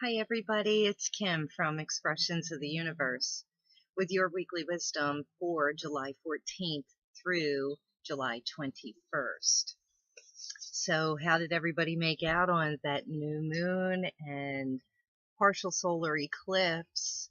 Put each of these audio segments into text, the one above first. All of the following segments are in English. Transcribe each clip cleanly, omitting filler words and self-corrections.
Hi, everybody. It's Kim from Expressions of the Universe with your weekly wisdom for July 14th through July 21st. So, how did everybody make out on that new moon and partial solar eclipse?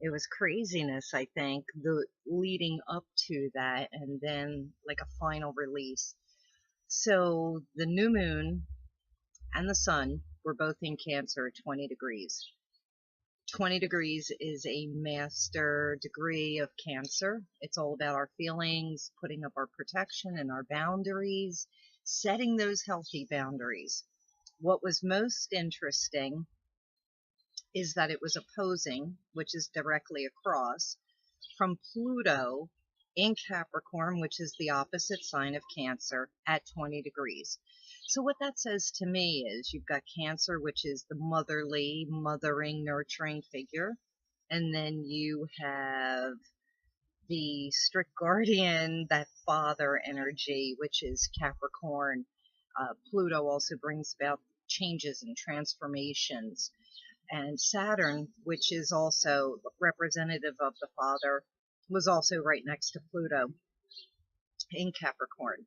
It was craziness, I think, the leading up to that, and then like a final release. So, the new moon and the sun were both in Cancer at 20 degrees. 20 degrees is a master degree of Cancer. It's all about our feelings, putting up our protection and our boundaries, setting those healthy boundaries. What was most interesting is that it was opposing, which is directly across, from Pluto in Capricorn, which is the opposite sign of Cancer, at 20 degrees. So what that says to me is you've got Cancer, which is the motherly, mothering, nurturing figure. And then you have the strict guardian, that father energy, which is Capricorn. Pluto also brings about changes and transformations. And Saturn, which is also representative of the father, was also right next to Pluto in Capricorn.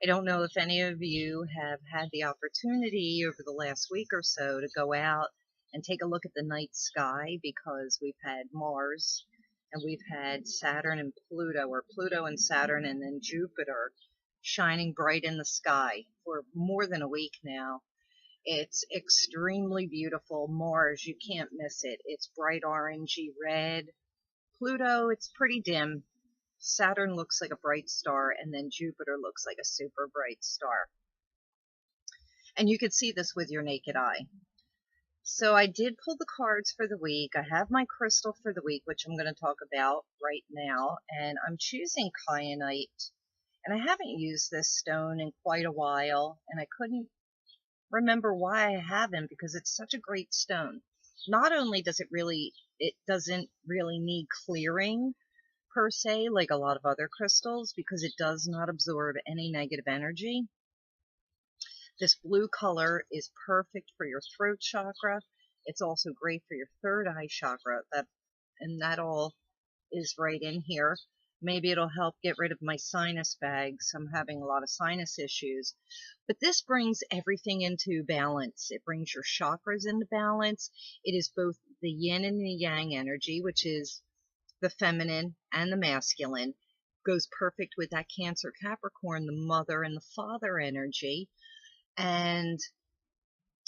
I don't know if any of you have had the opportunity over the last week or so to go out and take a look at the night sky, because we've had Mars and we've had Saturn and Pluto, or Pluto and Saturn and then Jupiter shining bright in the sky for more than a week now. It's extremely beautiful. Mars, you can't miss it. It's bright orangey red. Pluto, it's pretty dim. Saturn looks like a bright star, and then Jupiter looks like a super bright star. And you could see this with your naked eye. So I did pull the cards for the week. I have my crystal for the week, which I'm going to talk about right now. And I'm choosing kyanite. And I haven't used this stone in quite a while, and I couldn't remember why I haven't, because it's such a great stone. Not only does it doesn't really need clearing per se, like a lot of other crystals, because it does not absorb any negative energy. This blue color is perfect for your throat chakra. It's also great for your third eye chakra. That all is right in here. Maybe it'll help get rid of my sinus bags. I'm having a lot of sinus issues. But this brings everything into balance. It brings your chakras into balance. It is both the yin and the yang energy, which is the feminine and the masculine. Goes perfect with that Cancer Capricorn, the mother and the father energy. And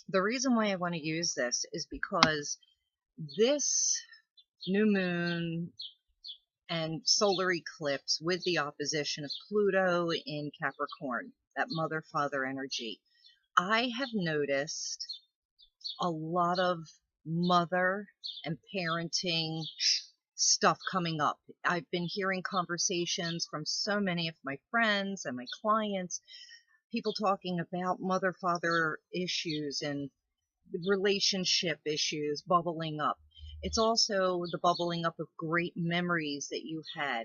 the reason why I want to use this is because this new moon and solar eclipse with the opposition of Pluto in Capricorn, that mother-father energy, I have noticed a lot of mother and parenting stuff coming up. I've been hearing conversations from so many of my friends and my clients, people talking about mother-father issues and relationship issues bubbling up. It's also the bubbling up of great memories that you had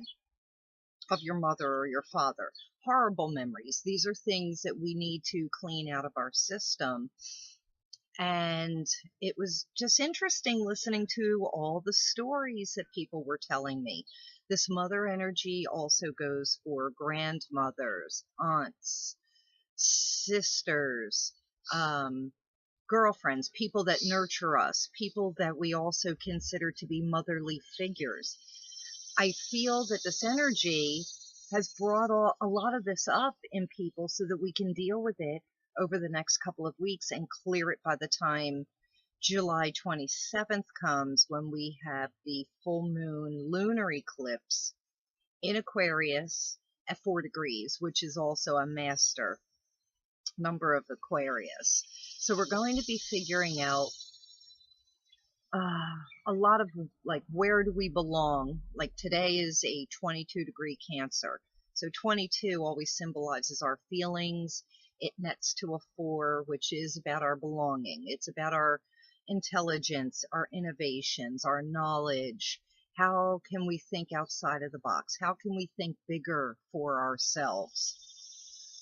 of your mother or your father. Horrible memories. These are things that we need to clean out of our system. And it was just interesting listening to all the stories that people were telling me. This mother energy also goes for grandmothers, aunts, sisters, girlfriends, people that nurture us, people that we also consider to be motherly figures. I feel that this energy has brought a lot of this up in people so that we can deal with it over the next couple of weeks and clear it by the time July 27th comes, when we have the full moon lunar eclipse in Aquarius at 4 degrees, which is also a master number of Aquarius. So we're going to be figuring out a lot of, like, where do we belong? Like, today is a 22-degree Cancer. So 22 always symbolizes our feelings. It nets to a 4, which is about our belonging. It's about our intelligence, our innovations, our knowledge. How can we think outside of the box? How can we think bigger for ourselves?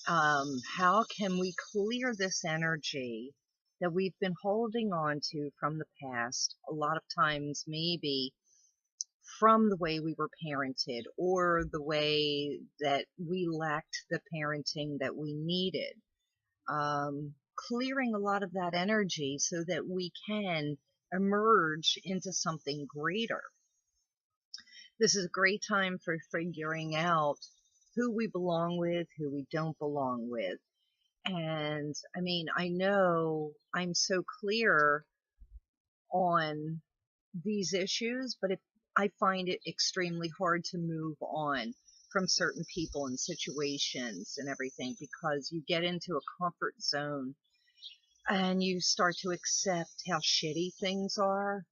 How can we clear this energy that we've been holding on to from the past, a lot of times maybe from the way we were parented or the way that we lacked the parenting that we needed. Clearing a lot of that energy so that we can emerge into something greater. This is a great time for figuring out who we belong with, who we don't belong with. And I mean, I know I'm so clear on these issues, but I find it extremely hard to move on from certain people and situations and everything, because you get into a comfort zone and you start to accept how shitty things are.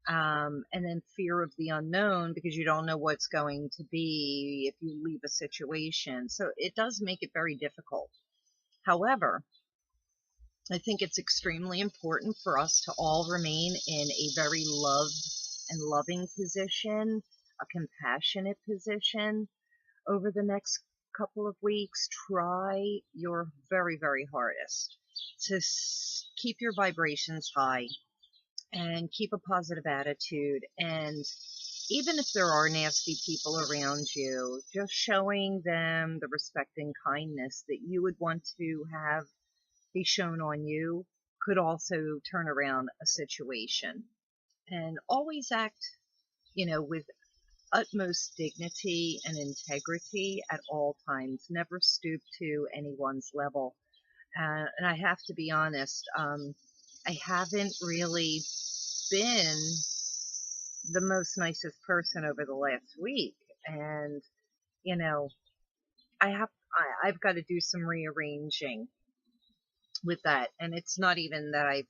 And then fear of the unknown, because you don't know what's going to be if you leave a situation. So it does make it very difficult. However, I think it's extremely important for us to all remain in a very loving position, a compassionate position over the next couple of weeks. Try your very, very hardest to keep your vibrations high and keep a positive attitude. And even if there are nasty people around you, just showing them the respect and kindness that you would want to have be shown on you could also turn around a situation. And always act, with utmost dignity and integrity at all times. Never stoop to anyone's level. And I have to be honest, I haven't really been the most nicest person over the last week. And, you know, I've got to do some rearranging with that. And it's not even that I've,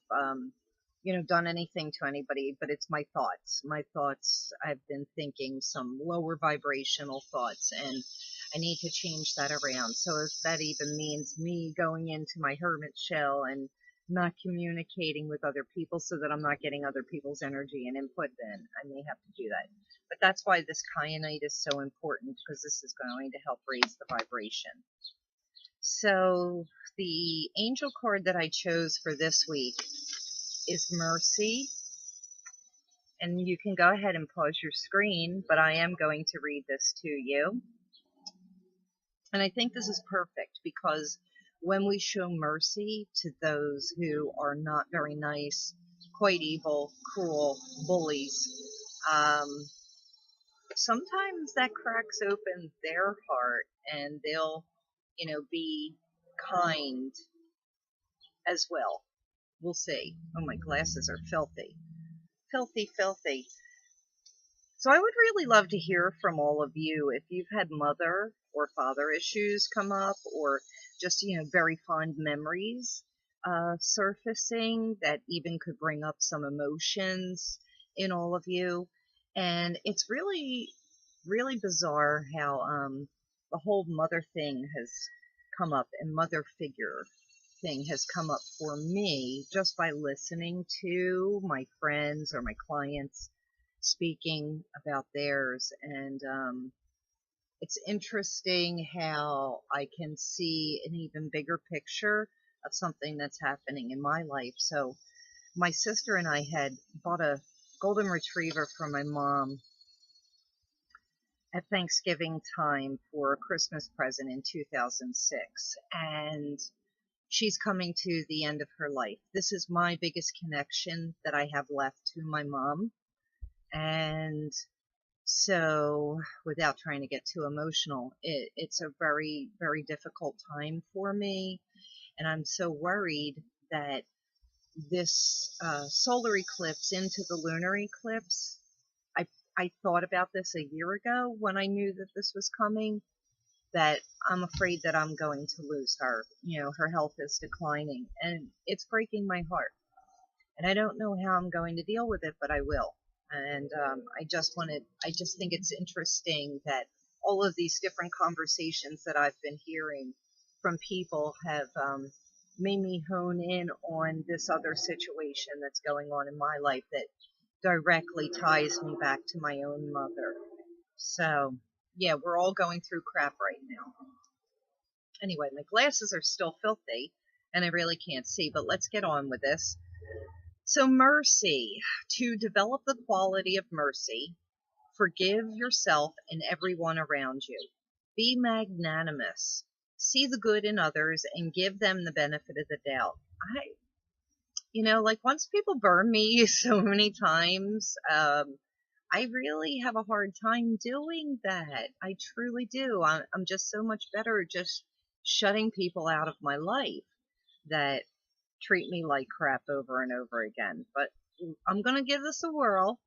done anything to anybody, but it's my thoughts. My thoughts, I've been thinking some lower vibrational thoughts, and I need to change that around. So if that even means me going into my hermit shell and not communicating with other people so that I'm not getting other people's energy and input, then I may have to do that. But that's why this kyanite is so important, because this is going to help raise the vibration. So the angel card that I chose for this week is Mercy. And you can go ahead and pause your screen, but I am going to read this to you. And I think this is perfect, because when we show mercy to those who are not very nice, quite evil, cruel, bullies, sometimes that cracks open their heart and they'll, be kind as well. We'll see. Oh, my glasses are filthy. Filthy, filthy. So I would really love to hear from all of you if you've had mother or father issues come up, or just, very fond memories surfacing that even could bring up some emotions in all of you. And it's really, really bizarre how the whole mother thing has come up, and mother figure thing has come up for me just by listening to my friends or my clients speaking about theirs. And it's interesting how I can see an even bigger picture of something that's happening in my life. So my sister and I had bought a golden retriever for my mom at Thanksgiving time for a Christmas present in 2006. And she's coming to the end of her life. This is my biggest connection that I have left to my mom. And so, without trying to get too emotional, it's a very, very difficult time for me. And I'm so worried that this solar eclipse into the lunar eclipse, I thought about this a year ago when I knew that this was coming, that I'm afraid that I'm going to lose her. Her health is declining, and it's breaking my heart. And I don't know how I'm going to deal with it, but I will. And I just think it's interesting that all of these different conversations that I've been hearing from people have made me hone in on this other situation that's going on in my life that directly ties me back to my own mother. So, yeah, we're all going through crap right now. Anyway, my glasses are still filthy, and I really can't see, but let's get on with this. So mercy, to develop the quality of mercy, forgive yourself and everyone around you. Be magnanimous. See the good in others and give them the benefit of the doubt. Like once people burn me so many times, I really have a hard time doing that. I truly do. I'm just so much better just shutting people out of my life that treat me like crap over and over again. But I'm going to give this a whirl.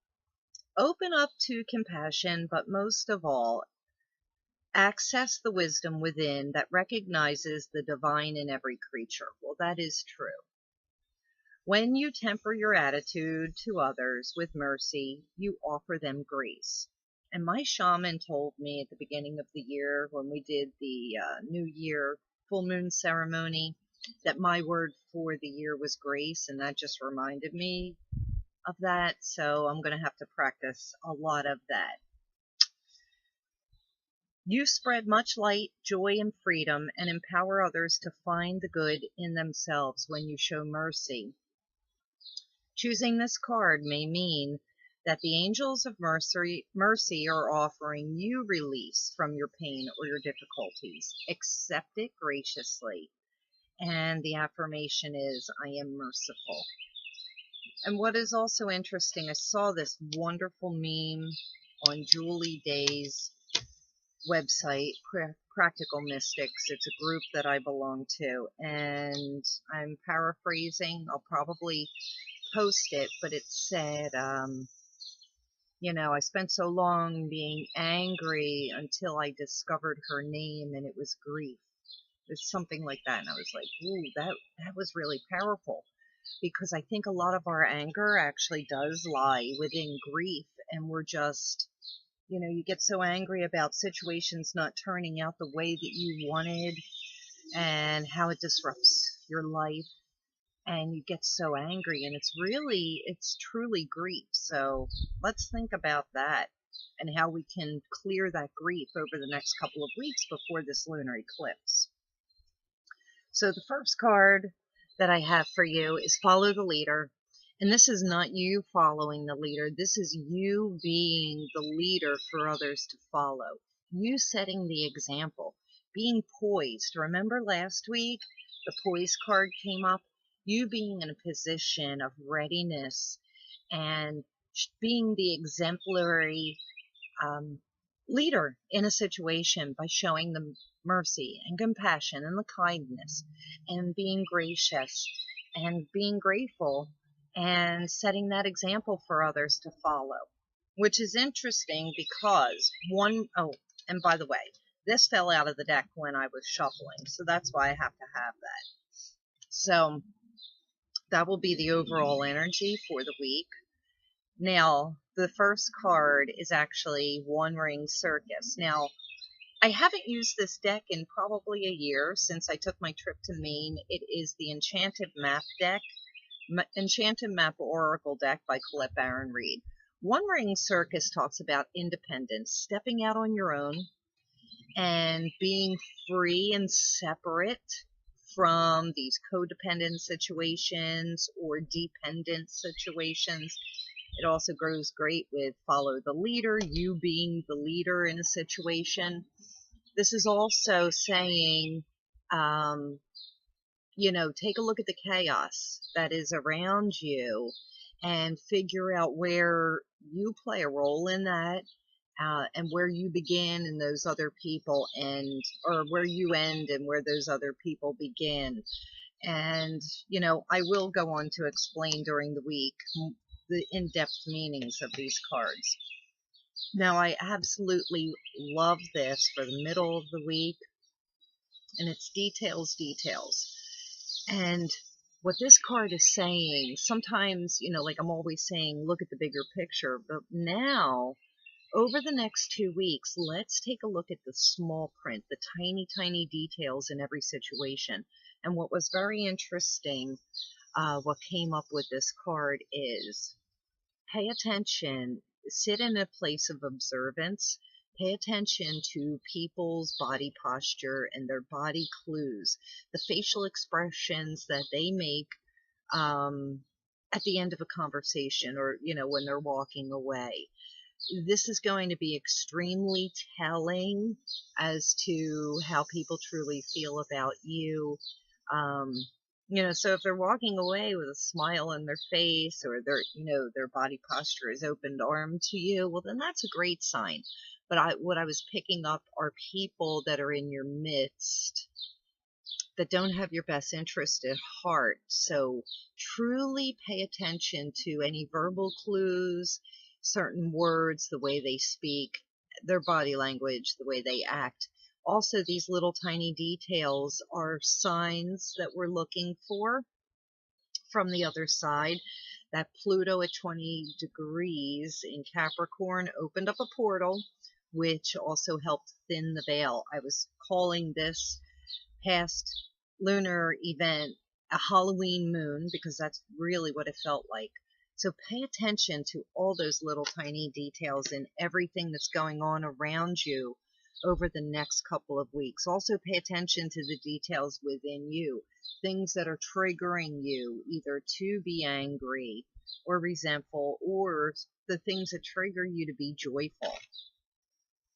Open up to compassion, but most of all, access the wisdom within that recognizes the divine in every creature. Well, that is true. When you temper your attitude to others with mercy, you offer them grace. And my shaman told me at the beginning of the year when we did the New Year full moon ceremony that my word for the year was grace, and that just reminded me of that. So I'm going to have to practice a lot of that. You spread much light, joy, and freedom and empower others to find the good in themselves when you show mercy. Choosing this card may mean that the angels of mercy are offering you release from your pain or your difficulties. Accept it graciously. And the affirmation is, I am merciful. And what is also interesting, I saw this wonderful meme on Julie Day's website, Practical Mystics. It's a group that I belong to, and I'm paraphrasing. I'll probably post it, but it said, I spent so long being angry until I discovered her name, and it was grief. It's something like that, and I was like, ooh, that was really powerful, because I think a lot of our anger actually does lie within grief, and we're just, you get so angry about situations not turning out the way that you wanted, and how it disrupts your life, and you get so angry, and it's truly grief. So let's think about that and how we can clear that grief over the next couple of weeks before this lunar eclipse. So the first card that I have for you is Follow the Leader. And this is not you following the leader. This is you being the leader for others to follow. You setting the example, being poised. Remember last week, the poise card came up? You being in a position of readiness and being the exemplary leader in a situation by showing them mercy and compassion and the kindness and being gracious and being grateful and setting that example for others to follow, which is interesting because and by the way, this fell out of the deck when I was shuffling, so that's why I have to have that. So that will be the overall energy for the week. Now, the first card is actually One Ring Circus. Now, I haven't used this deck in probably a year since I took my trip to Maine. It is the Enchanted Map deck, Enchanted Map Oracle deck by Colette Baron Reed. One Ring Circus talks about independence, stepping out on your own, and being free and separate from these codependent situations or dependent situations. It also goes great with Follow the Leader, you being the leader in a situation. This is also saying, take a look at the chaos that is around you and figure out where you play a role in that, and where you begin and those other people or where you end and where those other people begin. And, I will go on to explain during the week the in-depth meanings of these cards. Now, I absolutely love this for the middle of the week, and it's details. And what this card is saying, sometimes, like I'm always saying, look at the bigger picture, but now, over the next 2 weeks, let's take a look at the small print, the tiny, tiny details in every situation. And what was very interesting, what came up with this card is, pay attention, sit in a place of observance, Pay attention to people's body posture and their body clues, the facial expressions that they make at the end of a conversation, or, when they're walking away. This is going to be extremely telling as to how people truly feel about you. Um, so if they're walking away with a smile on their face, or their body posture is opened arm to you, well, then that's a great sign. But what I was picking up are people that are in your midst that don't have your best interest at heart. So truly pay attention to any verbal clues, certain words, the way they speak, their body language, the way they act. Also, these little tiny details are signs that we're looking for from the other side. That Pluto at 20 degrees in Capricorn opened up a portal, which also helped thin the veil. I was calling this past lunar event a Halloween moon, because that's really what it felt like. So pay attention to all those little tiny details and everything that's going on around you over the next couple of weeks. Also pay attention to the details within you, things that are triggering you either to be angry or resentful, or the things that trigger you to be joyful.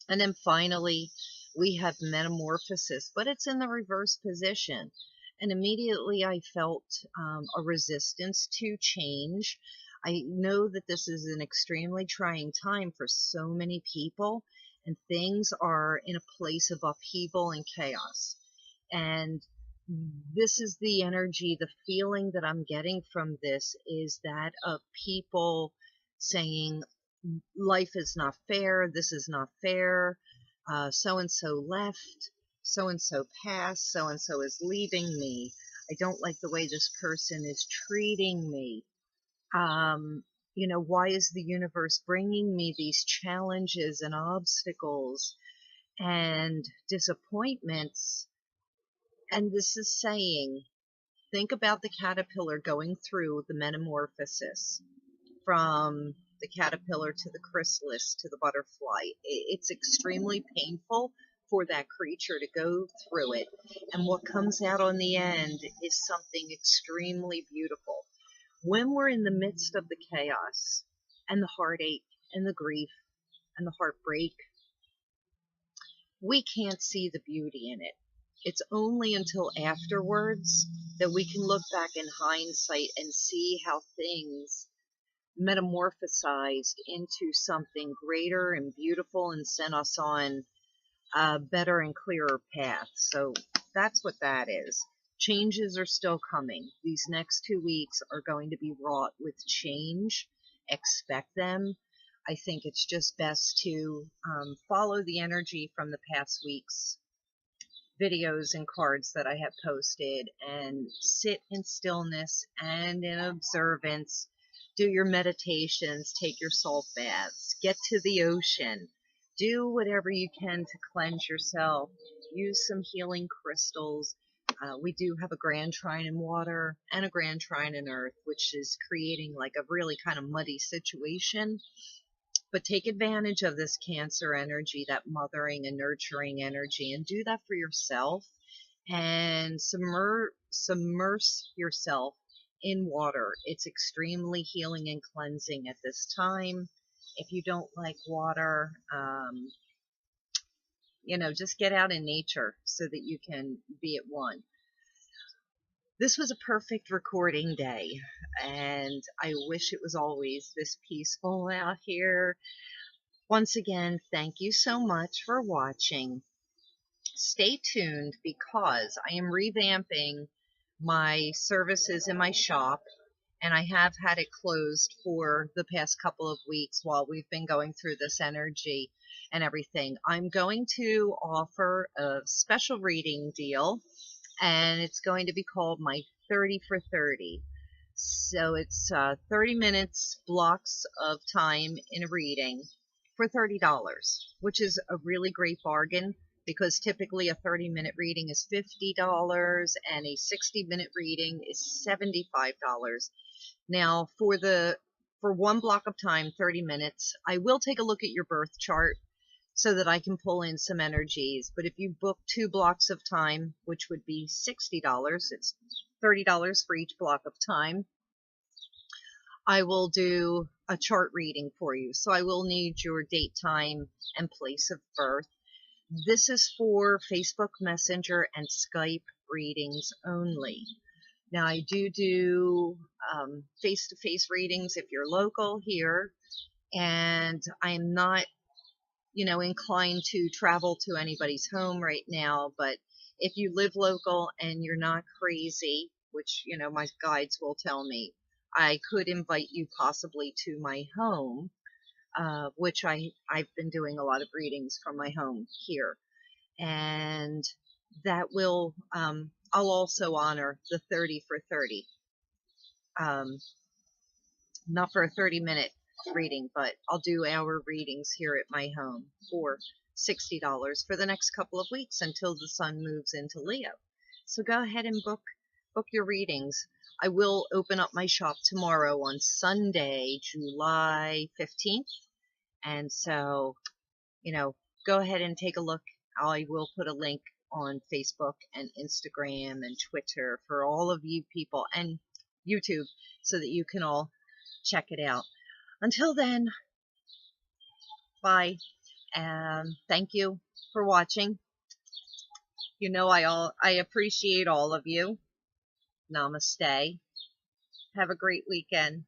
And then finally, we have metamorphosis, but it's in the reverse position. And immediately I felt a resistance to change. I know that this is an extremely trying time for so many people, and things are in a place of upheaval and chaos. And this is the energy, the feeling that I'm getting from this is that of people saying, life is not fair, this is not fair, so-and-so left, so-and-so passed, so-and-so is leaving me, I don't like the way this person is treating me. Why is the universe bringing me these challenges and obstacles and disappointments? And this is saying, think about the caterpillar going through the metamorphosis from the caterpillar to the chrysalis to the butterfly. It's extremely painful for that creature to go through it. And what comes out on the end is something extremely beautiful. When we're in the midst of the chaos and the heartache and the grief and the heartbreak, we can't see the beauty in it. It's only until afterwards that we can look back in hindsight and see how things metamorphosized into something greater and beautiful and sent us on a better and clearer path. So that's what that is. Changes are still coming. These next 2 weeks are going to be wrought with change. Expect them. I think it's just best to follow the energy from the past week's videos and cards that I have posted and sit in stillness and in observance. Do your meditations, take your salt baths, get to the ocean, do whatever you can to cleanse yourself, use some healing crystals. We do have a grand trine in water and a grand trine in earth, which is creating like a really kind of muddy situation. But take advantage of this Cancer energy, that mothering and nurturing energy, and do that for yourself. And submerge yourself in water. It's extremely healing and cleansing at this time. If you don't like water, just get out in nature so that you can be at one. This was a perfect recording day, and I wish it was always this peaceful out here. Once again, thank you so much for watching. Stay tuned because I am revamping my services in my shop, and I have had it closed for the past couple of weeks while we've been going through this energy and everything. I'm going to offer a special reading deal, and it's going to be called my 30 for 30. So it's 30 minutes blocks of time in a reading for $30, which is a really great bargain, because typically a 30-minute reading is $50 and a 60-minute reading is $75. Now, for one block of time, 30 minutes, I will take a look at your birth chart so that I can pull in some energies. But if you book 2 blocks of time, which would be $60, it's $30 for each block of time, I will do a chart reading for you. So I will need your date, time, and place of birth. This is for Facebook Messenger and Skype readings only. Now, I do face-to-face readings if you're local here, and I'm not, inclined to travel to anybody's home right now. But if you live local and you're not crazy, which, my guides will tell me, I could invite you possibly to my home, which I've been doing a lot of readings from my home here. And that will, I'll also honor the 30 for 30. Not for a 30-minute reading, but I'll do hour readings here at my home for $60 for the next couple of weeks until the sun moves into Leo. So go ahead and book your readings. I will open up my shop tomorrow on Sunday, July 15th. And so, go ahead and take a look. I will put a link on Facebook and Instagram and Twitter for all of you people, and YouTube, so that you can all check it out. Until then, bye. Thank you for watching. I appreciate all of you. Namaste. Have a great weekend.